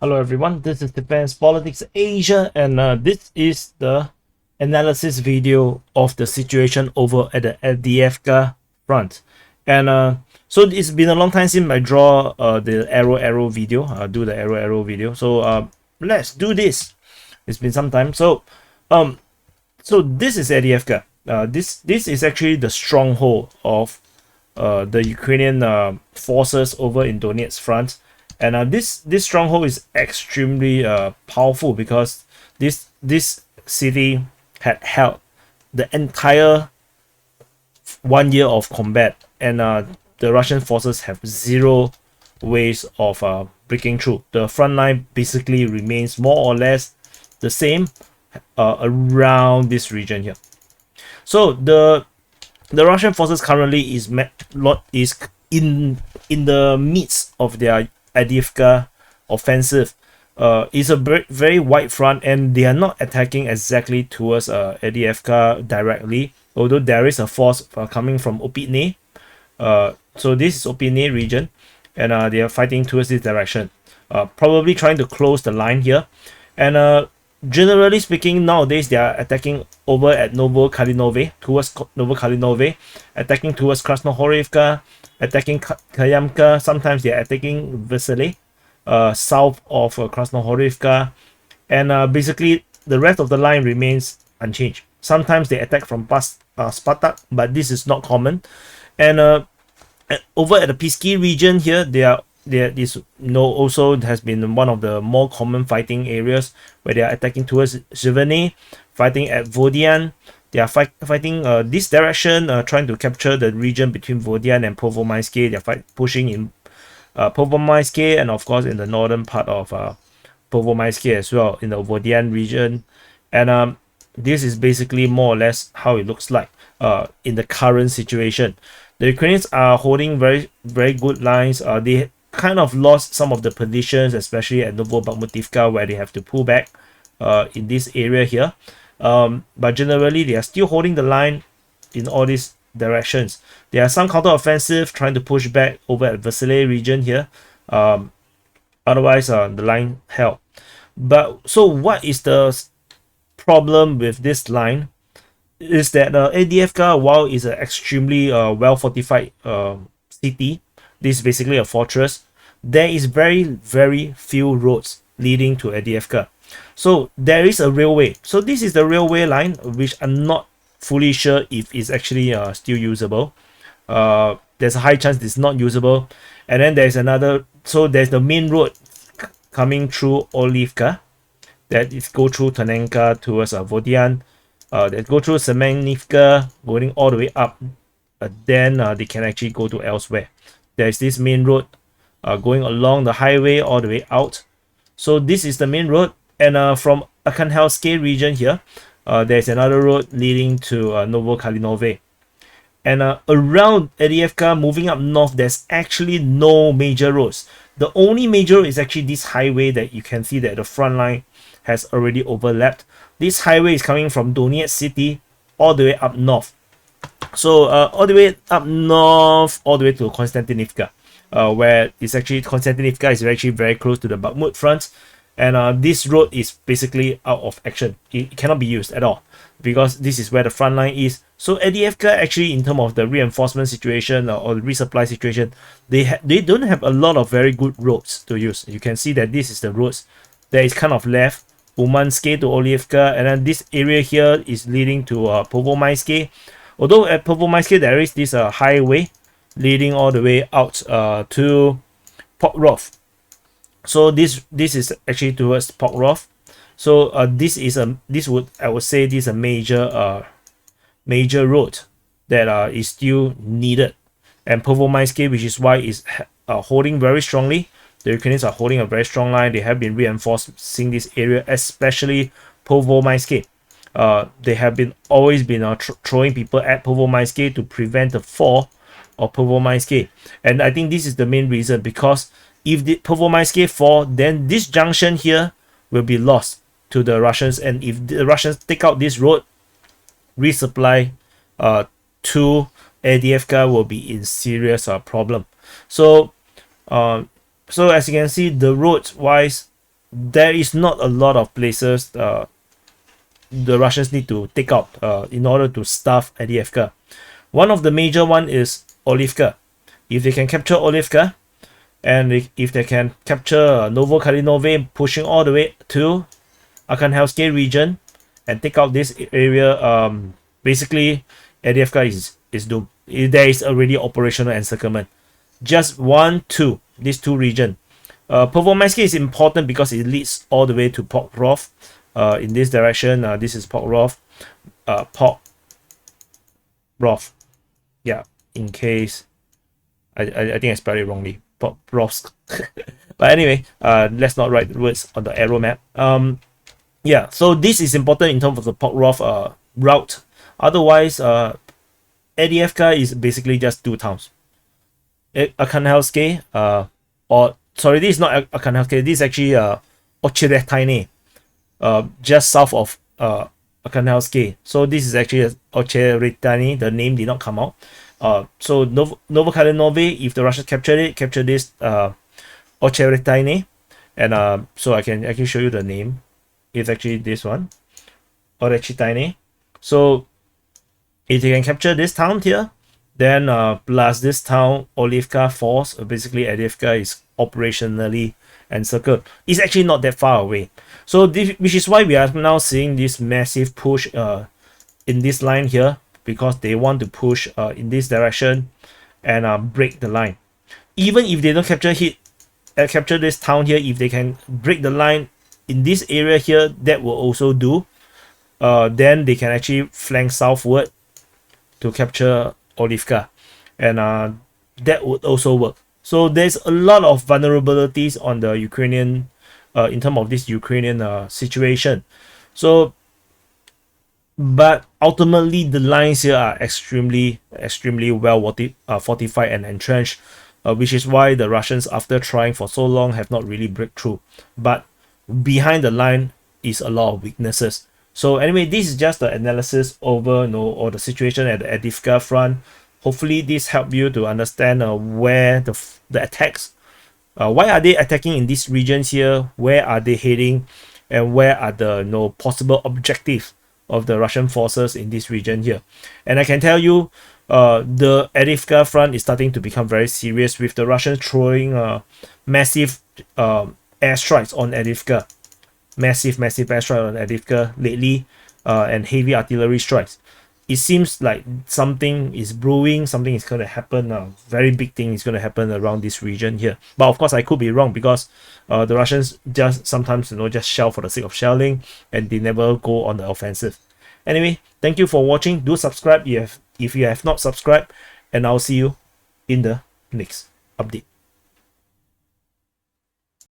Hello everyone, this is Defense Politics Asia, and this is the analysis video of the situation over at the Avdiivka front. And so it's been a long time since I draw the arrow video, do the arrow video. So let's do this. It's been some time. So this is Avdiivka. This is actually the stronghold of the Ukrainian forces over in Donetsk front. And this stronghold is extremely powerful because this city had held the entire 1 year of combat, and the Russian forces have zero ways of breaking through. The front line basically remains more or less the same around this region here. So the Russian forces currently is in the midst of their Avdiivka offensive. It's a very wide front, and they are not attacking exactly towards Avdiivka directly, although there is a force coming from Ocheretyne. So this is Ocheretyne region, and they are fighting towards this direction, probably trying to close the line here. And generally speaking, nowadays they are attacking over at Novokalynove, towards Novokalynove, attacking towards Krasnohorivka, attacking Kamyanka. Sometimes they are attacking Vasily, south of Krasnohorivka, and basically the rest of the line remains unchanged. Sometimes they attack from past Spartak, but this is not common. And over at the Pervomaiske region here, also has been one of the more common fighting areas where they are attacking towards Zveny, fighting at Vodian. They are fighting this direction, trying to capture the region between Vodian and Pervomaiske. They are pushing in Pervomaiske, and of course in the northern part of Pervomaiske as well, in the Vodian region. And this is basically more or less how it looks like in the current situation. The Ukrainians are holding very good lines. They kind of lost some of the positions, especially at Novokalynove, where they have to pull back in this area here. But generally, they are still holding the line in all these directions. There are some counter-offensive trying to push back over at Vasily region here. Otherwise, the line held. But so what is the problem with this line? Is that Avdiivka, while is an extremely well-fortified city, this is basically a fortress, there is very few roads leading to Avdiivka. So there is a railway. So this is the railway line, which I'm not fully sure if it's actually still usable. There's a high chance it's not usable. And then there's another, so there's the main road coming through Orlivka, that is go through Kamyanka towards Vodian, that go through Semenivka, going all the way up. Then they can actually go to elsewhere. There's this main road going along the highway all the way out. So this is the main road. And from Ocheretyne region here, there's another road leading to Novokalynove. And around Avdiivka, moving up north, there's actually no major roads. The only major road is actually this highway that you can see that the front line has already overlapped. This highway is coming from Donetsk city all the way up north. So all the way up north, all the way to Konstantinivka, where it's actually Konstantinivka is actually very close to the Bakhmut front. And this road is basically out of action. It cannot be used at all because this is where the front line is. So Avdiivka, actually, in terms of the reinforcement situation or the resupply situation, they don't have a lot of very good roads to use. You can see that this is the roads that is kind of left, Umanske to Orlivka, and then this area here is leading to Pervomaiske. Although at Pervomaiske there is this highway leading all the way out to Pokrov. So this is actually towards Pokrov. So I would say this is a major road that is still needed. And Pervomaiske, which is why is holding very strongly. The Ukrainians are holding a very strong line. They have been reinforcing this area, especially Pervomaiske. They have always been throwing people at Pervomaiske to prevent the fall of Pervomaiske. And I think this is the main reason, because if the Pervomaiske fall, then this junction here will be lost to the Russians. And if the Russians take out this road, resupply to Avdiivka will be in serious problem. So as you can see, the roads wise, there is not a lot of places the Russians need to take out in order to starve Avdiivka. One of the major one is Orlivka. If they can capture Orlivka, and if they can capture Novokalynove, pushing all the way to Arkhangelsk region and take out this area, basically Avdiivka is doomed. There is already operational encirclement. Just these two regions. Pervomaiske is important because it leads all the way to Pokrovsk. In this direction, this is Pokrovsk. Pokrovsk. Yeah, in case I think I spelled it wrongly. Pokrovsk. But anyway, let's not write the words on the arrow map. Yeah, so this is important in terms of the Pokrovsk route. Otherwise, Avdiivka is basically just two towns. Arkhangelsk, or sorry, this is not Arkhangelsk. This is actually Ocheretyne, just south of Arkhangelsk. So this is actually Ocheretyne. The name did not come out. So Novokalynove, if the Russians capture this Ocheretyne, and so I can show you the name. It's actually this one, Ocheretyne. So if they can capture this town here, then plus this town Orlivka force, basically Avdiivka is operationally encircled. It's actually not that far away. So which is why we are now seeing this massive push in this line here, because they want to push in this direction and break the line. Even if they don't capture this town here, if they can break the line in this area here, that will also do. Then they can actually flank southward to capture Orlivka, and that would also work. So there's a lot of vulnerabilities on the Ukrainian in terms of this Ukrainian situation. So but ultimately the lines here are extremely well fortified and entrenched, which is why the Russians, after trying for so long, have not really break through. But behind the line is a lot of weaknesses. So anyway, this is just the analysis over or the situation at the Avdiivka front. Hopefully this helped you to understand where the attacks, why are they attacking in these regions here, where are they heading, and where are the possible objectives of the Russian forces in this region here. And I can tell you the Avdiivka front is starting to become very serious, with the Russians throwing massive airstrikes on Avdiivka. Massive airstrike on Avdiivka lately, and heavy artillery strikes. It seems like something is brewing, something is going to happen. Very big thing is going to happen around this region here. But of course, I could be wrong, because the Russians just sometimes just shell for the sake of shelling, and they never go on the offensive. Anyway, thank you for watching. Do subscribe if you have not subscribed, and I'll see you in the next update.